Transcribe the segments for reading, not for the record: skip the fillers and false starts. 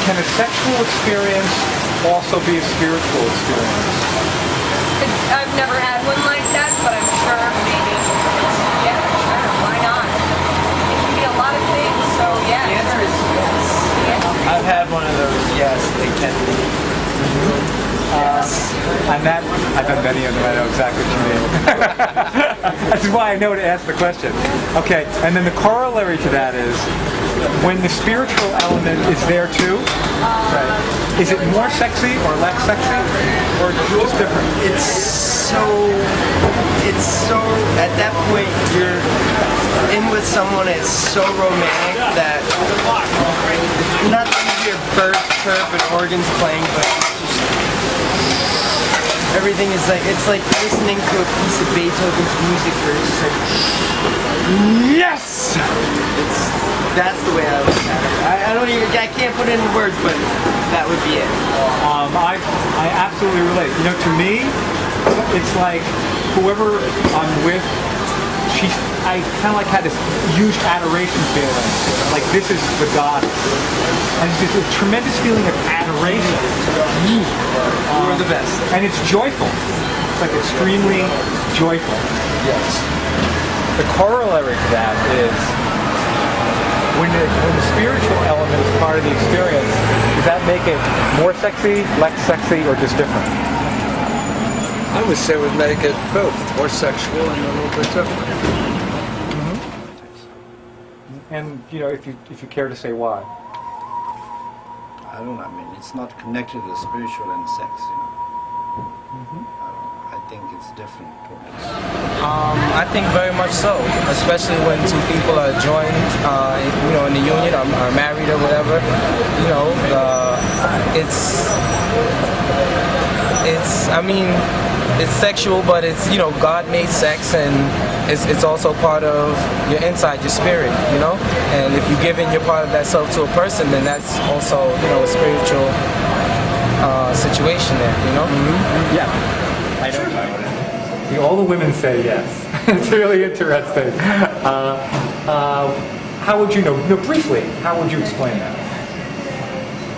can a sexual experience also be a spiritual experience? I've never had one like that, but I'm sure maybe. Yeah, sure. Why not? It can be a lot of things, so yeah. The answer is yes. Yeah. I've had one of those, yes, they can be. Yes. On that, I've done many of them. I know exactly what you mean. That's why I know to ask the question. Okay, and then the corollary to that is, when the spiritual element is there too, right, is it more sexy or less sexy, or just different? It's so, at that point, you're in with someone that's so romantic that not that you hear birds chirp and organs playing, but it's just, everything is like, it's like listening to a piece of Beethoven's music where it's just like, yes! That's the way I look at it. I can't put it into words, but that would be it. I absolutely relate. You know, to me, it's like whoever I'm with, I kind of like had this huge adoration feeling. Like this is the goddess. And it's just a tremendous feeling of adoration. You're the best. And it's joyful. It's like extremely joyful. Yes. The corollary to that is when the spiritual element is part of the experience, does that make it more sexy, less sexy, or just different? I would say it would make it both more sexual and a little bit different. And you know, if you care to say why. I don't know. I mean, it's not connected to the spiritual and sex. You know. I think it's different. I think very much so, especially when two people are joined, you know, in the union, are married or whatever. You know, I mean, it's sexual, but it's, you know, God made sex, and it's also part of your inside, your spirit, you know. And if you're giving your part of that self to a person, then that's also, you know, a spiritual situation there, you know. Yeah. I know. See, all the women say yes. It's really interesting. How would you know? No, briefly. How would you explain that?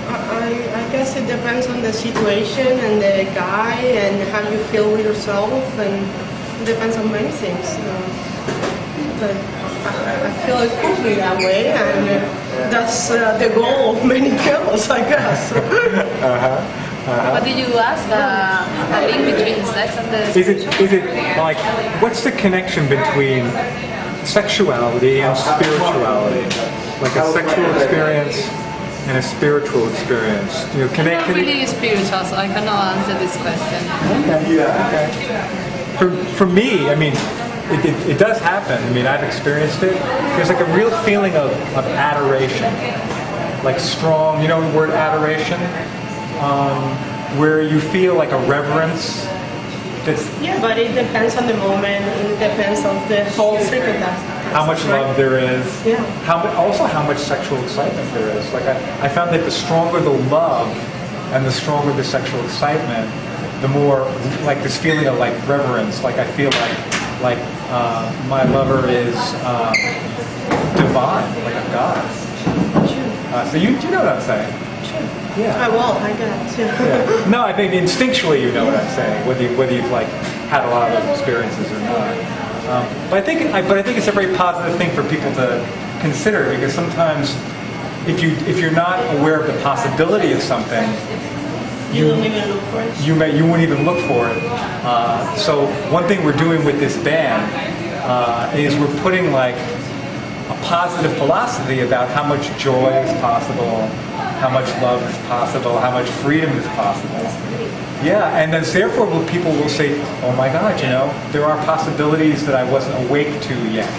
I guess it depends on the situation and the guy and how you feel with yourself, and it depends on many things. But I feel it could be that way, and that's the goal of many girls, I guess. What did you ask? A link between sex and the Is it like, what's the connection between sexuality and spirituality? Like a sexual experience and a spiritual experience? You know, I'm not really spiritual, so I cannot answer this question. Okay. Yeah. Okay. For me, I mean, it does happen. I mean, I've experienced it. There's like a real feeling of adoration, like strong. You know the word adoration. Where you feel like a reverence. Yeah, but it depends on the moment. It depends on the whole circumstance. How much love there is. Yeah. Also how much sexual excitement there is. Like I found that the stronger the love and the stronger the sexual excitement, the more like this feeling of like reverence. Like I feel like my lover is divine, like a goddess. So you know what I'm saying? Yeah. I will. I get it. Yeah. No, I think instinctually you know what I'm saying, whether you've like had a lot of those experiences or not. But I think it's a very positive thing for people to consider, because sometimes if you're not aware of the possibility of something, you won't even look for it. You won't even look for it. So one thing we're doing with this band is we're putting like a positive philosophy about how much joy is possible, how much love is possible, how much freedom is possible. Yeah, and then therefore people will say, oh my God, you know, there are possibilities that I wasn't awake to yet.